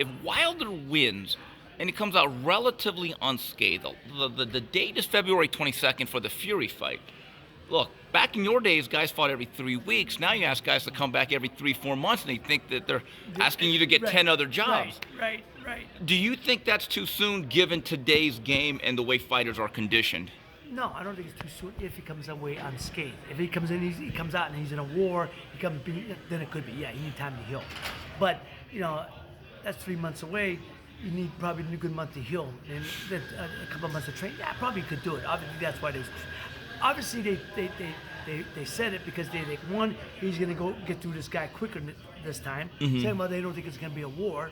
if Wilder wins and he comes out relatively unscathed, the date is February 22nd for the Fury fight. Look, back in your days, guys fought every 3 weeks. Now you ask guys to come back every 3-4 months, and they think that they're asking you to get 10 other jobs. Right. Do you think that's too soon, given today's game and the way fighters are conditioned? No, I don't think it's too soon if he comes away unscathed. If he comes in, he comes out and he's in a war, then it could be, yeah, you need time to heal. But, that's 3 months away. You need probably a good month to heal. And then a couple of months of training, yeah, probably could do it. Obviously, that's why they said it because they think, one, he's going to go get through this guy quicker this time. Second of all, they don't think it's going to be a war.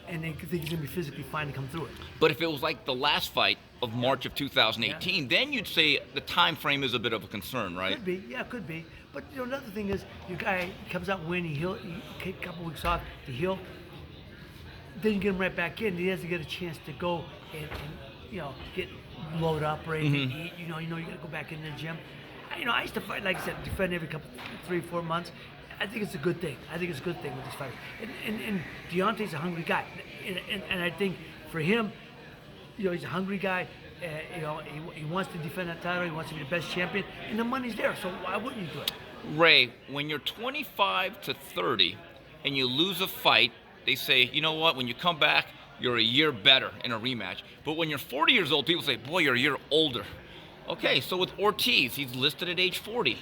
And they think he's going to be physically fine to come through it. But if it was like the last fight of March of 2018, then you'd say the time frame is a bit of a concern, right? Could be, yeah, could be. But another thing is, your guy comes out and win, he take a couple weeks off to heal. Then you get him right back in. He doesn't get a chance to go and get load up, right? And eat. You got to go back in the gym. I used to fight, like I said, defend every couple 3-4 months. I think it's a good thing. I think it's a good thing with this fight. And Deontay's a hungry guy. And I think for him, he's a hungry guy. He wants to defend that title. He wants to be the best champion. And the money's there, so why wouldn't you do it? Ray, when you're 25 to 30 and you lose a fight, they say, you know what, when you come back, you're a year better in a rematch. But when you're 40 years old, people say, boy, you're a year older. Okay, so with Ortiz, he's listed at age 40.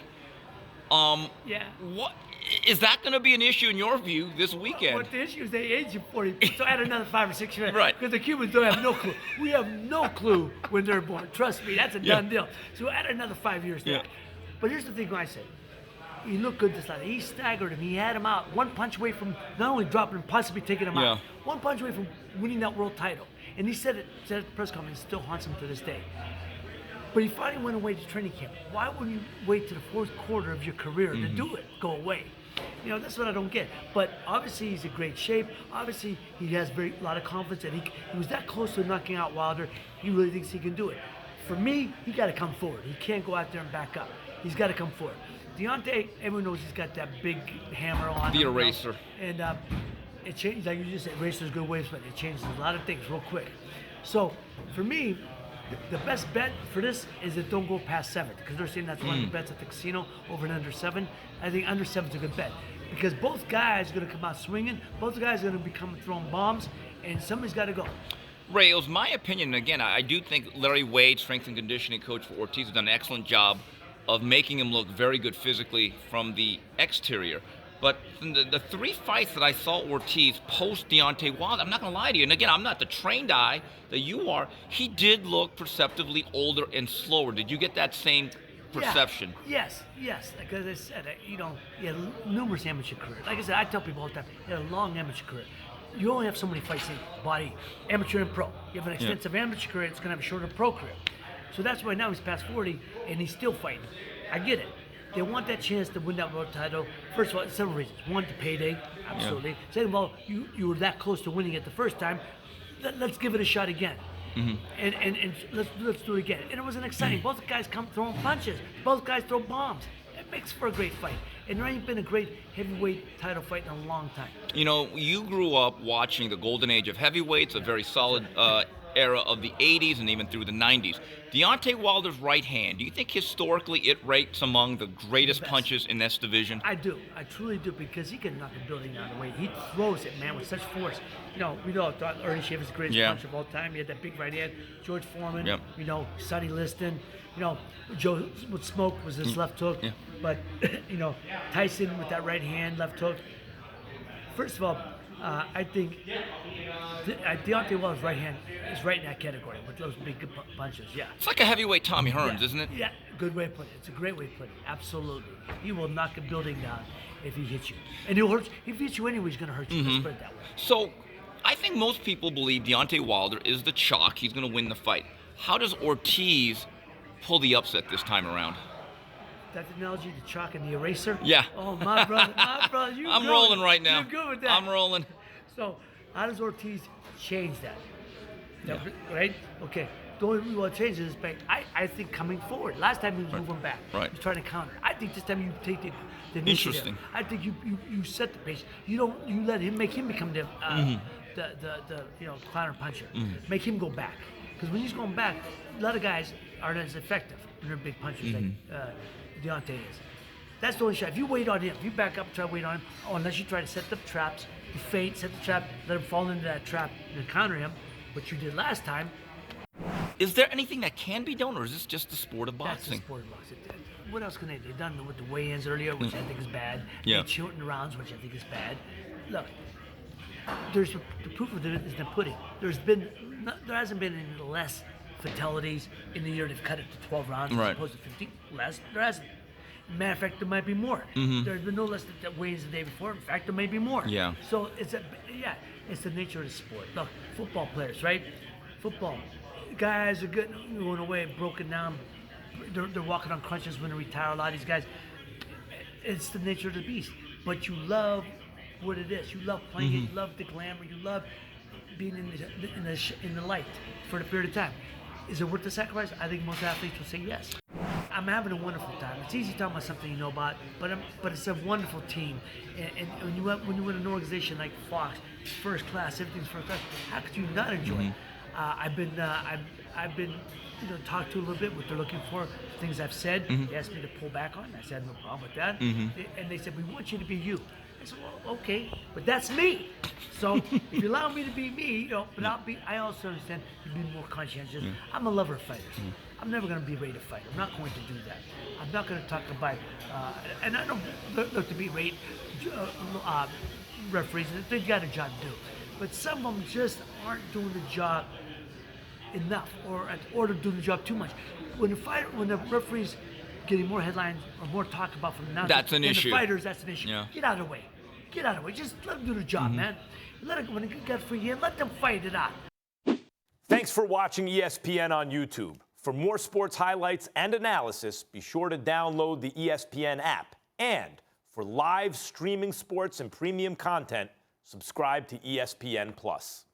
Yeah. What is that going to be an issue in your view this weekend? What the issue is they age you 40, so add another 5 or 6 years. Right. Because the Cubans don't have no clue. We have no clue when they're born. Trust me, that's a done deal. So add another 5 years to that. But here's the thing I said. He looked good this time. He staggered him. He had him out. One punch away from not only dropping him, possibly taking him out. One punch away from winning that world title. And he said it at the press conference. It still haunts him to this day. But he finally went away to training camp. Why wouldn't you wait to the fourth quarter of your career to do it? Go away. That's what I don't get. But obviously he's in great shape. Obviously he has a lot of confidence, and he was that close to knocking out Wilder. He really thinks he can do it. For me, he got to come forward. He can't go out there and back up. He's got to come forward. Deontay, everyone knows he's got that big hammer on him. The eraser. And it changed, like you just said, eraser's a good way to spend it. It changes a lot of things real quick. So for me, the best bet for this is that don't go past 7, because they're saying that's one of the bets at the casino, over and under 7. I think under 7 is a good bet, because both guys are going to come out swinging. Both guys are going to be throwing bombs, and somebody's got to go. Ray, it was my opinion, again, I do think Larry Wade, strength and conditioning coach for Ortiz, has done an excellent job of making him look very good physically from the exterior. But the 3 fights that I saw Ortiz post Deontay Wilder, I'm not going to lie to you, and again, I'm not the trained eye that you are, he did look perceptibly older and slower. Did you get that same perception? Yes. Like as I said, he had numerous amateur careers. Like I said, I tell people all the time, he had a long amateur career. You only have so many fights in body, amateur and pro. You have an extensive amateur career, it's going to have a shorter pro career. So that's why now he's past 40 and he's still fighting. I get it. They want that chance to win that world title. First of all, several reasons. One, the payday, absolutely. Second of all, you were that close to winning it the first time. Let's give it a shot again. And let's do it again. And it was an exciting. Both guys come throwing punches. Both guys throw bombs. It makes for a great fight. And there ain't been a great heavyweight title fight in a long time. You grew up watching the golden age of heavyweights, a very solid era of the 80s and even through the 90s. Deontay Wilder's right hand, do you think historically it ranks among the greatest punches in this division? I do. I truly do, because he can knock a building out of the way. He throws it, man, with such force. We know Ernie Schaefer's the greatest puncher of all time. He had that big right hand. George Foreman, Sonny Liston. Joe with Smoke was his left hook. But, Tyson with that right hand, left hook. First of all, I think Deontay Wilder's right hand is right in that category with those big punches. Yeah. It's like a heavyweight Tommy Hearns, isn't it? Yeah, good way to put it. It's a great way to put it. Absolutely. He will knock a building down if he hits you. And he'll hurt you. If he hits you anyway, he's going to hurt you. Let's put it that way. So, I think most people believe Deontay Wilder is the chalk. He's going to win the fight. How does Ortiz pull the upset this time around? That analogy, the chalk and the eraser? Yeah. Oh, my brother, I'm rolling right now. You're good with that. I'm rolling. So, how does Ortiz change that? Right? Okay. The only way we want to change it is I think coming forward. Last time he was moving back. Right. He was trying to counter. I think this time you take the initiative. Interesting. I think you set the pace. You let him make him become the the counter puncher. Make him go back. Because when he's going back, a lot of guys aren't as effective when they're big punchers like Deontay is. That's the only shot. If you wait on him, if you back up and try to wait on him, unless you try to set up traps, you feint, set the trap, let him fall into that trap and counter him, which you did last time. Is there anything that can be done, or is this just the sport of That's boxing? the sport of boxing. What else can they do? They've done with the weigh-ins earlier, which I think is bad. Yeah. They shortened the rounds, which I think is bad. Look, there's the proof of it is the pudding. There hasn't been any less fatalities in the year they've cut it to 12 rounds Right. as opposed to 15. Less, there hasn't. Matter of fact, there might be more. There's been no less that weigh-ins the day before. In fact, there may be more. Yeah. So it's the nature of the sport. Look, football players, right? Football guys are going away, broken down. They're walking on crutches when they retire. A lot of these guys. It's the nature of the beast. But you love what it is. You love playing it. You love the glamour. You love being in the light for a period of time. Is it worth the sacrifice? I think most athletes will say yes. I'm having a wonderful time. It's easy talking about something you know about, but it's a wonderful team. And when you win an organization like Fox, first class, everything's first class. How could you not enjoy it? I've been talked to a little bit what they're looking for, things I've said. They asked me to pull back on. I said no problem with that. And they said we want you to be you. I said, well, okay, but that's me. So if you allow me to be me, but I also understand you be more conscientious. I'm a lover of fighters. I'm never going to be ready to fight. I'm not going to do that. I'm not going to talk about, and I don't look to be referees. They've got a job to do. But some of them just aren't doing the job enough, or they're doing the job too much. When the referees getting more headlines or more talk about from the announcers That's an than issue. the fighters, that's an issue. Yeah. Get out of the way. Get out of the way. Just let them do the job, man. When it got free hand, let them fight it out. Thanks for watching ESPN on YouTube. For more sports highlights and analysis, be sure to download the ESPN app. And for live streaming sports and premium content, subscribe to ESPN Plus.